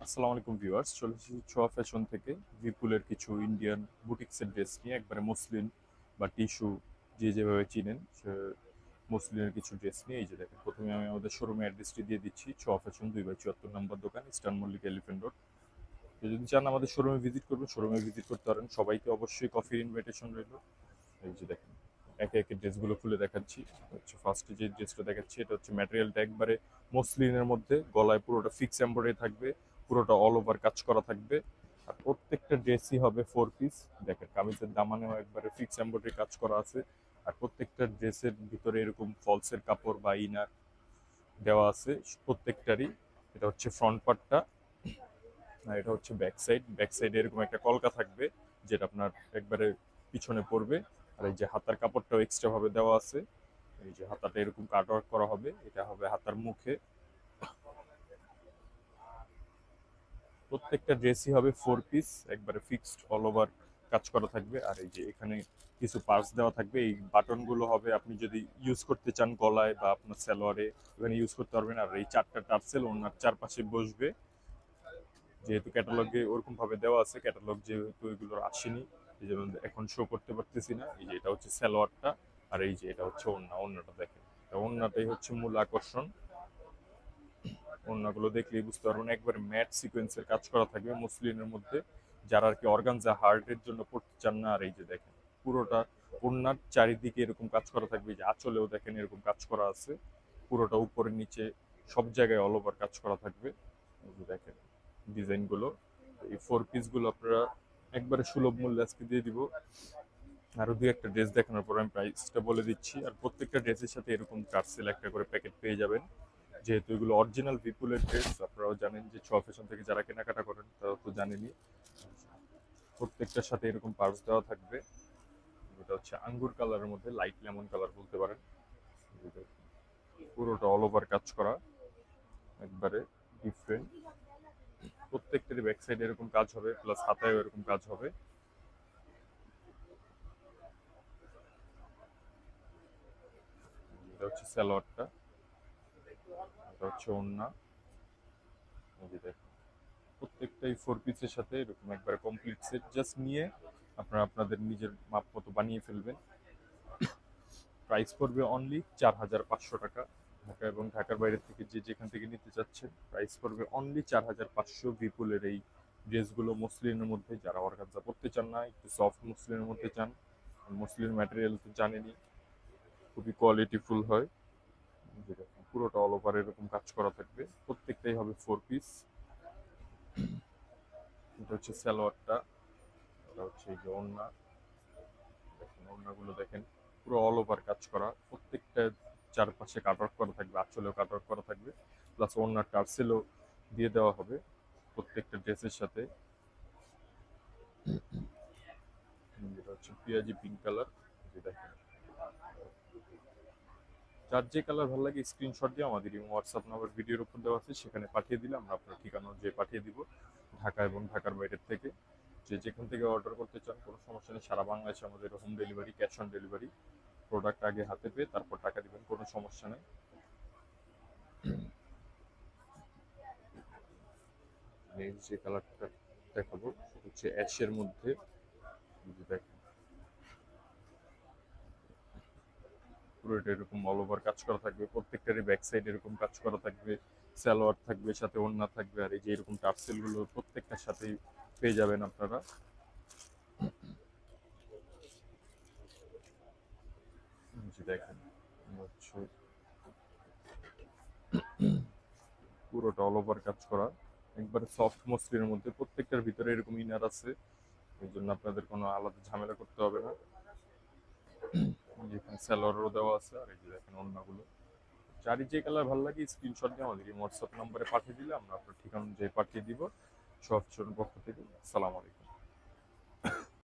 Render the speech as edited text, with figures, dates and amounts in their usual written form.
আসসালামু আলাইকুম ভিউয়ার্স, চলে এসেছি ছোঁয়া ফ্যাশন থেকে বিপুলের কিছু ইন্ডিয়ান বুটিক্সের ড্রেস নিয়ে। একবারে মসলিন বা টিস্যু যে যেভাবে চিনেন সে মসলিনের কিছু ড্রেস নিয়ে। এই যে দেখেন, প্রথমে আমি আমাদের শোরুমে অ্যাড্রেসটি দিয়ে দিচ্ছি। ছোঁয়া ফ্যাশন 2/74 নম্বর দোকান, ইস্টার্ন মল্লিক এলিফেন্ট রোড। তো যদি চান আমাদের শোরুমে ভিজিট করবেন, শোরুমে ভিজিট করতে পারেন। সবাইকে অবশ্যই কফির ইনভাইটেশন রইল। এই যে দেখেন, একে একে ড্রেসগুলো খুলে দেখাচ্ছি। হচ্ছে ফার্স্টে যে ড্রেসটা দেখাচ্ছি, এটা হচ্ছে ম্যাটেরিয়ালটা একবারে মসলিনের মধ্যে, গলায় পুরোটা ফিক্স এমব্রয়ডারি থাকবে, পুরোটা অল ওভার কাজ করা থাকবে। আর প্রত্যেকটা ড্রেসই হবে 4 পিস। দেখেন, কামিজের দামানেও একবারে ফিক্স এমব্রয়ডারি কাজ করা আছে। আর প্রত্যেকটা ড্রেসের ভিতরে এরকম ফলসের কাপড় বা ইনার দেওয়া আছে প্রত্যেকটারই। এটা হচ্ছে ফ্রন্ট পার্টটা, আর এটা হচ্ছে ব্যাক সাইড। ব্যাক সাইডে এরকম একটা কলকা থাকবে, যেটা আপনার একবারে পিছনে পড়বে। আর এই যে হাতার কাপড়টাও এক্সট্রা ভাবে দেওয়া আছে। এই যে হাতাটা এরকম কাট ওয়ার্ক করা হবে, এটা হবে হাতার মুখে। প্রত্যেকটা ড্রেসই হবে 4 পিস, একবারে ফিক্সড অল ওভার কাজ করা থাকবে। আর এই যে এখানে কিছু পার্টস দেওয়া থাকবে, এই বাটনগুলো হবে আপনি যদি ইউজ করতে চান গলায় বা আপনার সালোয়ারে, ওখানে ইউজ করতে পারবেন। আর এই 4টা টার্সেল ওনার চারপাশে বসবে। যেহেতু ক্যাটালগে ওরকম ভাবে দেওয়া আছে, ক্যাটালগ যেহেতু এগুলো আসেনি, এই জন্য এখন শো করতে পারতেছি না। এই যে এটা হচ্ছে সালোয়ারটা, আর এই যে এটা হচ্ছে ওড়না। ওড়নাটা দেখেন, ওড়নাটাই হচ্ছে মূল আকর্ষণ। ওড়নাগুলো দেখলেই বুঝতে পারবেন, একবারে ম্যাট সিকোয়েন্সের কাজ করা থাকবে মসলিনের মধ্যে, যারা আর কি অর্গানজা হার্টের জন্য পড়তে চান না। আর এই যে দেখেন, পুরোটা ওড়নার চারিদিকে এরকম কাজ করা থাকবে। যে আঁচলেও দেখেন এরকম কাজ করা আছে, পুরোটা উপরে নিচে সব জায়গায় অল ওভার কাজ করা থাকবে। এই যে দেখেন ডিজাইনগুলো। এই 4 পিসগুলো আপনারা একবারে সুলভ মূল্যে আজকে দিয়ে দিব। আরো দুই একটা ড্রেস দেখানোর পর আমি প্রাইসটা বলে দিচ্ছি। আর প্রত্যেকটা ড্রেসের সাথে এরকম টার্সেল একটা করে প্যাকেট পেয়ে যাবেন। যেহেতু এগুলো অরিজিনাল বিপুলের ড্রেস, আপনারাও জানেন যে ছোঁয়া ফ্যাশন থেকে যারা কেনাকাটা করেন তারা তো জানেনই। প্রত্যেকটার সাথে এরকম পার্স দেওয়া থাকবে। এটা হচ্ছে আঙ্গুর কালারের মধ্যে, লাইট লেমন কালার বলতে পারেন। পুরোটা অল ওভার কাজ করা, একবারে ডিফারেন্ট। প্রত্যেকটারই ব্যাক সাইডে এরকম কাজ হবে, প্লাস হাতায়ও এরকম কাজ হবে। এটা হচ্ছে সালোয়ারটা, এটা হচ্ছে ওড়না। এই যে দেখুন, প্রত্যেকটাই 4 পিসের সাথে এরকম একবারে কমপ্লিট সেট জাস্ট নিয়ে আপনারা আপনাদের নিজের মাপ মতো বানিয়ে ফেলবেন। প্রাইস পড়বে অনলি 4,500 টাকা। ঢাকা এবং ঢাকার বাইরে থেকে যে যেখান থেকে নিতে চাচ্ছেন, প্রাইস পড়বে অনলি 4,500। বিপুলের এই ড্রেসগুলো মসলিনের মধ্যে, যারা অর্গানজা পড়তে চান না, একটু সফট মসলিনের মধ্যে চান। মসলিন ম্যাটেরিয়াল তো জানেনই, খুবই কোয়ালিটিফুল হয়। যেরকম পুরোটা অল ওভার এরকম কাজ করা থাকবে, প্রত্যেকটাই হবে 4 পিস। এটা হচ্ছে সালোয়ারটা, এটা হচ্ছে এই যে ওড়না। দেখেন ওড়নাগুলো দেখেন, পুরো অল ওভার কাজ করা। প্রত্যেকটা চারপাশে কাট ওয়ার্ক করা থাকবে, আঁচলেও কাট ওয়ার্ক করা থাকবে, প্লাস ওড়নার টার্সেলও দিয়ে দেওয়া হবে প্রত্যেকটা ড্রেসের সাথে। যেটা হচ্ছে পিঁয়াজি পিঙ্ক কালার। যে দেখেন, যার যে কালার ভালো লাগে স্ক্রিনশট দিয়ে আমাদের হোয়াটসঅ্যাপ নাম্বার ভিডিওর উপর দেওয়া আছে, সেখানে পাঠিয়ে দিলে আমরা আপনার ঠিকানা যে পাঠিয়ে দিব। ঢাকা এবং ঢাকার বাইরের থেকে যে যেখান থেকে অর্ডার করতে চান কোনো সমস্যা নেই। সারা বাংলাদেশে আমাদের home delivery, cash on delivery. Product আগে হাতে পেয়ে তারপর টাকা দিবেন, কোনো সমস্যা নেই। নেক্সট যে কালারটা দেখাবো সেটা হচ্ছে অ্যাশের মধ্যে। দেখেন পুরোটা এরকম অল ওভার কাজ করা থাকবে, প্রত্যেকটারই ব্যাক সাইড এরকম কাজ করা থাকবে। সালোয়ার থাকবে, সাথে ওড়না থাকবে। আর এই যে এরকম টার্সেল গুলো প্রত্যেকটার সাথেই পেয়ে যাবেন আপনারা। যে দেখেন হচ্ছে পুরোটা অল ওভার কাজ করা, একবারে সফট মসলিনের মধ্যে। প্রত্যেকটার ভিতরে এরকম ইনার আছে, এই জন্য আপনাদের কোনো আলাদা ঝামেলা করতে হবে না। যেখানে সালোয়ারও দেওয়া আছে। আর এই যে দেখেন ওড়নাগুলো, যারই যে কালার ভালো লাগে স্ক্রিনশট দিয়ে আমাদের হোয়াটসঅ্যাপ নাম্বারে পাঠিয়ে দিলে আমরা আপনার ঠিকানা অনুযায়ী পাঠিয়ে দিব। সব পক্ষ থেকে আসসালামু আলাইকুম।